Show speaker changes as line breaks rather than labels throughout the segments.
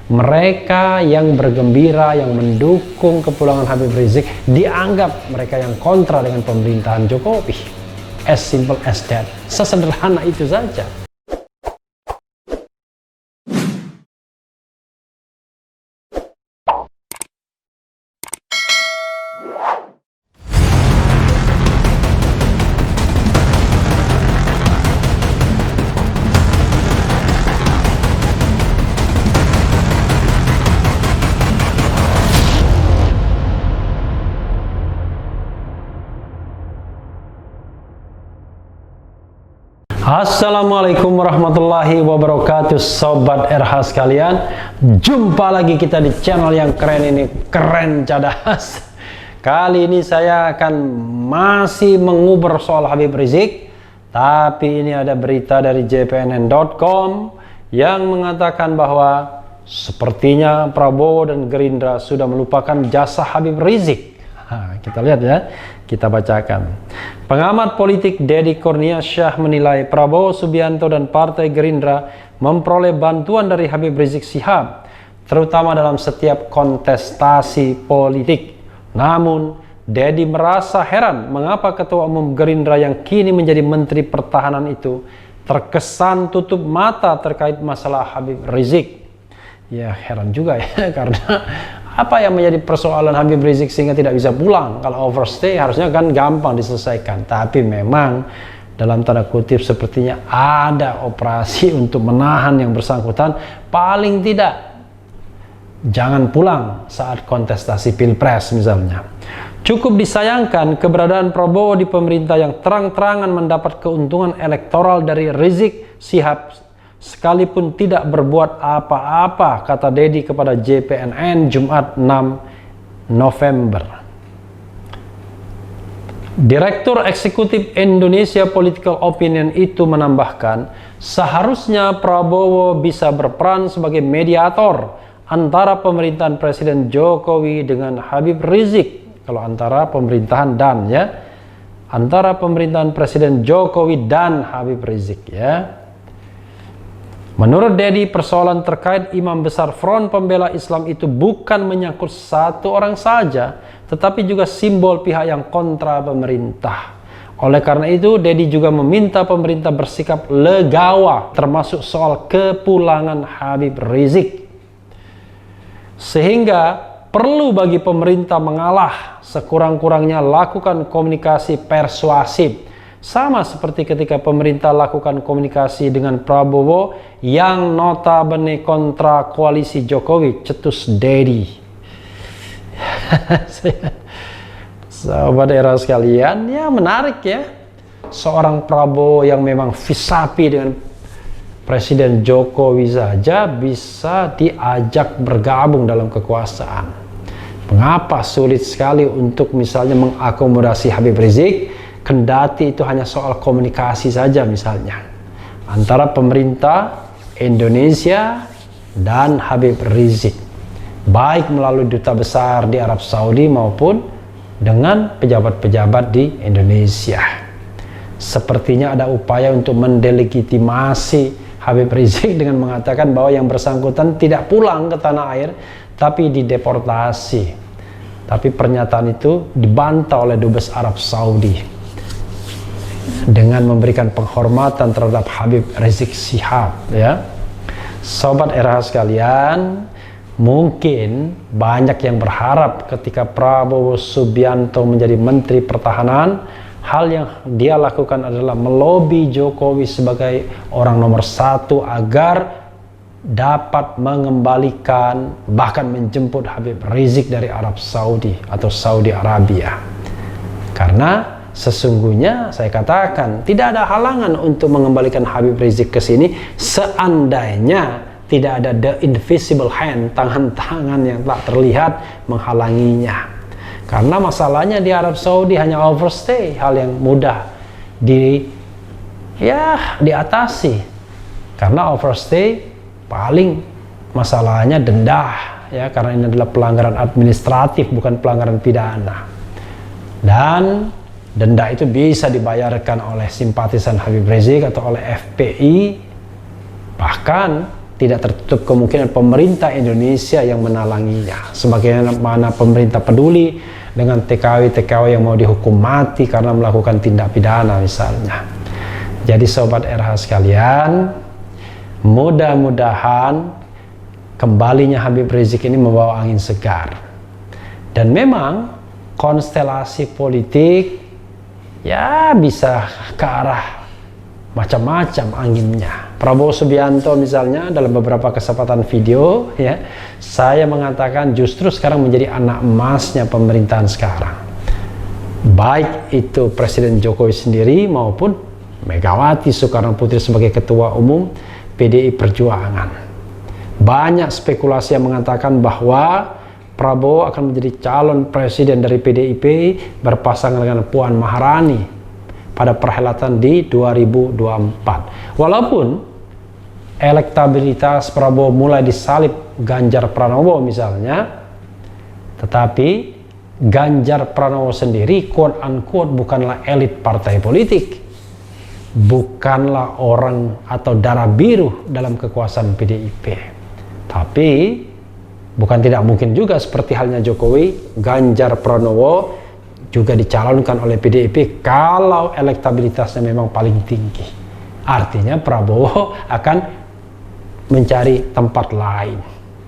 Mereka yang bergembira, yang mendukung kepulangan Habib Rizik, dianggap mereka yang kontra dengan pemerintahan Jokowi. As simple as that. Sesederhana itu saja. Assalamualaikum warahmatullahi wabarakatuh, sobat RH sekalian. Jumpa lagi kita di channel yang keren ini, Keren Cadas. Kali ini saya akan masih menguber soal Habib Rizik, tapi ini ada berita dari jpnn.com yang mengatakan bahwa sepertinya Prabowo dan Gerindra sudah melupakan jasa Habib Rizik. Kita lihat ya, kita bacakan. Pengamat politik Deddy Kurniasyah menilai Prabowo Subianto dan Partai Gerindra memperoleh bantuan dari Habib Rizik Syihab, terutama dalam setiap kontestasi politik. Namun, Deddy merasa heran mengapa Ketua Umum Gerindra yang kini menjadi Menteri Pertahanan itu terkesan tutup mata terkait masalah Habib Rizik. Ya, heran juga ya, karena apa yang menjadi persoalan Habib Rizik sehingga tidak bisa pulang? Kalau overstay harusnya kan gampang diselesaikan. Tapi memang dalam tanda kutip sepertinya ada operasi untuk menahan yang bersangkutan. Paling tidak jangan pulang saat kontestasi pilpres misalnya. Cukup disayangkan keberadaan Prabowo di pemerintah yang terang-terangan mendapat keuntungan elektoral dari Rizik Syihab sekalipun tidak berbuat apa-apa, kata Deddy kepada JPNN Jumat 6 November. Direktur Eksekutif Indonesia Political Opinion itu menambahkan, seharusnya Prabowo bisa berperan sebagai mediator antara pemerintahan Presiden Jokowi dengan Habib Rizik. Kalau antara pemerintahan dan ya, antara pemerintahan Presiden Jokowi dan Habib Rizik ya. Menurut Deddy, persoalan terkait imam besar Front Pembela Islam itu bukan menyangkut satu orang saja, tetapi juga simbol pihak yang kontra pemerintah. Oleh karena itu, Deddy juga meminta pemerintah bersikap legawa, termasuk soal kepulangan Habib Rizik. Sehingga perlu bagi pemerintah mengalah, sekurang-kurangnya lakukan komunikasi persuasif. Sama seperti ketika pemerintah lakukan komunikasi dengan Prabowo yang notabene kontra koalisi Jokowi, cetus Deddy. Sahabat era sekalian, ya menarik ya. Seorang Prabowo yang memang fisapi dengan Presiden Jokowi saja bisa diajak bergabung dalam kekuasaan. Mengapa sulit sekali untuk misalnya mengakomodasi Habib Rizik? Kendati itu hanya soal komunikasi saja misalnya antara pemerintah Indonesia dan Habib Rizik, baik melalui duta besar di Arab Saudi maupun dengan pejabat-pejabat di Indonesia. Sepertinya ada upaya untuk mendelegitimasi Habib Rizik dengan mengatakan bahwa yang bersangkutan tidak pulang ke tanah air tapi dideportasi. Tapi pernyataan itu dibantah oleh Dubes Arab Saudi dengan memberikan penghormatan terhadap Habib Rizik Syihab ya. Sobat RH sekalian, mungkin banyak yang berharap ketika Prabowo Subianto menjadi Menteri Pertahanan, hal yang dia lakukan adalah melobi Jokowi sebagai orang nomor satu agar dapat mengembalikan bahkan menjemput Habib Rizik dari Arab Saudi atau Saudi Arabia. Karena sesungguhnya saya katakan tidak ada halangan untuk mengembalikan Habib Rizik ke sini seandainya tidak ada the invisible hand, tangan-tangan yang tak terlihat menghalanginya. Karena masalahnya di Arab Saudi hanya overstay, hal yang mudah diatasi. Karena overstay paling masalahnya denda ya, karena ini adalah pelanggaran administratif bukan pelanggaran pidana. Dan denda itu bisa dibayarkan oleh simpatisan Habib Rizik atau oleh FPI. Bahkan tidak tertutup kemungkinan pemerintah Indonesia yang menalanginya. Sebagaimana pemerintah peduli dengan TKW-TKW yang mau dihukum mati karena melakukan tindak pidana misalnya. Jadi Sobat RH sekalian, mudah-mudahan kembalinya Habib Rizik ini membawa angin segar. Dan memang konstelasi politik ya bisa ke arah macam-macam anginnya. Prabowo Subianto misalnya dalam beberapa kesempatan video ya, saya mengatakan justru sekarang menjadi anak emasnya pemerintahan sekarang. Baik itu Presiden Jokowi sendiri maupun Megawati Soekarno Putri sebagai Ketua Umum PDI Perjuangan. Banyak spekulasi yang mengatakan bahwa Prabowo akan menjadi calon presiden dari PDIP berpasangan dengan Puan Maharani pada perhelatan di 2024. Walaupun elektabilitas Prabowo mulai disalip Ganjar Pranowo misalnya, tetapi Ganjar Pranowo sendiri quote unquote bukanlah elit partai politik, bukanlah orang atau darah biru dalam kekuasaan PDIP. Tapi bukan tidak mungkin juga seperti halnya Jokowi, Ganjar Pranowo juga dicalonkan oleh PDIP kalau elektabilitasnya memang paling tinggi. Artinya Prabowo akan mencari tempat lain,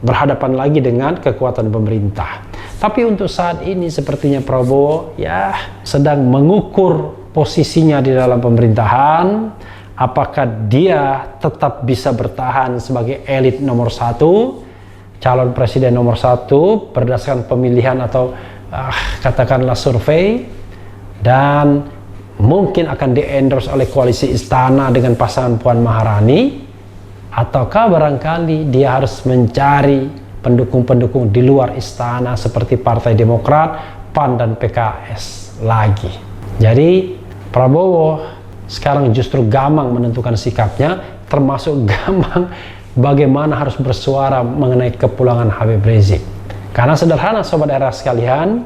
berhadapan lagi dengan kekuatan pemerintah. Tapi untuk saat ini sepertinya Prabowo ya sedang mengukur posisinya di dalam pemerintahan, apakah dia tetap bisa bertahan sebagai elit nomor satu, calon presiden nomor satu berdasarkan pemilihan atau katakanlah survei, dan mungkin akan di-endorse oleh koalisi istana dengan pasangan Puan Maharani, ataukah barangkali dia harus mencari pendukung-pendukung di luar istana seperti Partai Demokrat, PAN, dan PKS lagi. Jadi Prabowo sekarang justru gamang menentukan sikapnya, termasuk gamang bagaimana harus bersuara mengenai kepulangan Habib Rizik. Karena sederhana Sobat RH sekalian,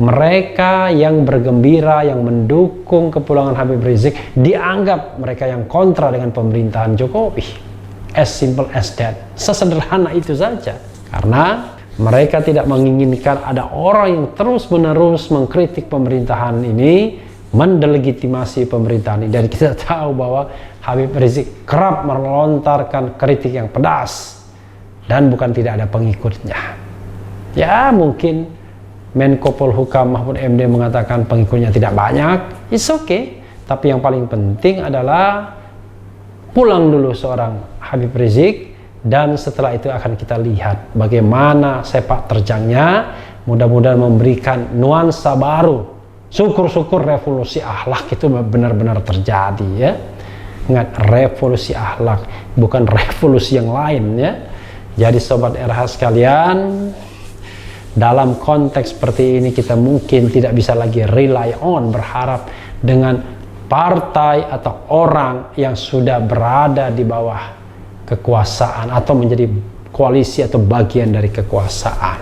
mereka yang bergembira, yang mendukung kepulangan Habib Rizik dianggap mereka yang kontra dengan pemerintahan Jokowi. As simple as that. Sesederhana itu saja. Karena mereka tidak menginginkan ada orang yang terus-menerus mengkritik pemerintahan ini, mendelegitimasi pemerintahan ini. Dan kita tahu bahwa Habib Rizik kerap melontarkan kritik yang pedas dan bukan tidak ada pengikutnya. Ya mungkin Menko Polhukam Mahfud MD mengatakan pengikutnya tidak banyak, it's okay. Tapi yang paling penting adalah pulang dulu seorang Habib Rizik, dan setelah itu akan kita lihat bagaimana sepak terjangnya. Mudah-mudahan memberikan nuansa baru. Syukur-syukur revolusi akhlak itu benar-benar terjadi ya. Ingat, revolusi akhlak, bukan revolusi yang lain ya. Jadi Sobat RH sekalian, dalam konteks seperti ini kita mungkin tidak bisa lagi rely on, berharap dengan partai atau orang yang sudah berada di bawah kekuasaan atau menjadi koalisi atau bagian dari kekuasaan.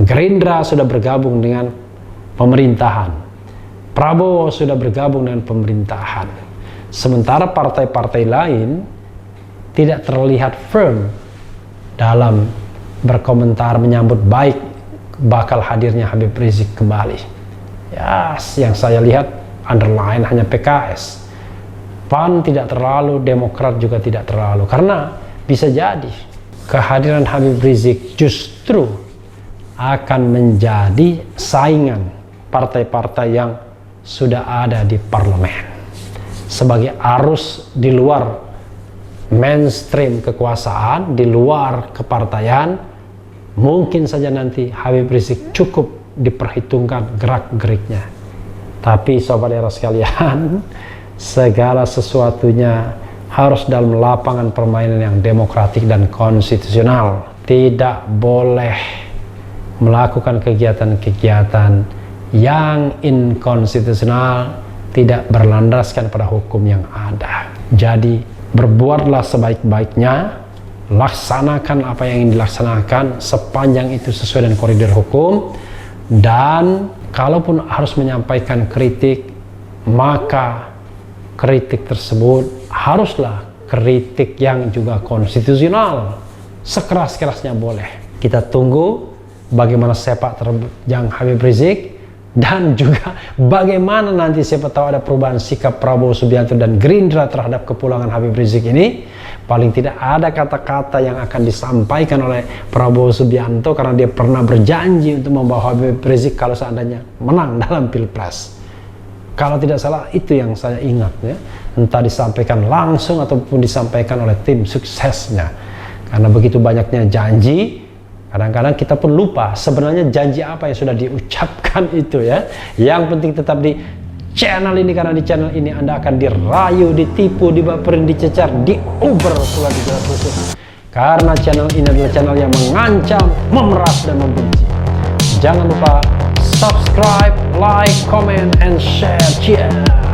Gerindra sudah bergabung dengan pemerintahan, Prabowo sudah bergabung dengan pemerintahan, sementara partai-partai lain tidak terlihat firm dalam berkomentar menyambut baik bakal hadirnya Habib Rizik kembali. Ya, yang saya lihat underline hanya PKS. PAN tidak terlalu, Demokrat juga tidak terlalu, karena bisa jadi kehadiran Habib Rizik justru akan menjadi saingan partai-partai yang sudah ada di parlemen sebagai arus di luar mainstream kekuasaan, di luar kepartaian. Mungkin saja nanti Habib Rizik cukup diperhitungkan gerak-geriknya. Tapi Sobat Era sekalian, segala sesuatunya harus dalam lapangan permainan yang demokratik dan konstitusional. Tidak boleh melakukan kegiatan-kegiatan yang inkonstitusional, tidak berlandaskan pada hukum yang ada. Jadi berbuatlah sebaik-baiknya, laksanakan apa yang ingin dilaksanakan sepanjang itu sesuai dengan koridor hukum, dan kalaupun harus menyampaikan kritik, maka kritik tersebut haruslah kritik yang juga konstitusional, sekeras-kerasnya boleh. Kita tunggu bagaimana sepak terjang Habib Rizik, dan juga bagaimana nanti siapa tahu ada perubahan sikap Prabowo Subianto dan Gerindra terhadap kepulangan Habib Rizik ini. Paling tidak ada kata-kata yang akan disampaikan oleh Prabowo Subianto karena dia pernah berjanji untuk membawa Habib Rizik kalau seandainya menang dalam Pilpres. Kalau tidak salah itu yang saya ingat ya. Entah disampaikan langsung ataupun disampaikan oleh tim suksesnya. Karena begitu banyaknya janji, kadang-kadang kita pun lupa sebenarnya janji apa yang sudah diucapkan itu ya. Yang penting tetap di channel ini, karena di channel ini Anda akan dirayu, ditipu, dibaperin, dicecar, diuber pula di jalan khusus. Karena channel ini adalah channel yang mengancam, memeras, dan membenci. Jangan lupa subscribe, like, comment, and share. Cheers!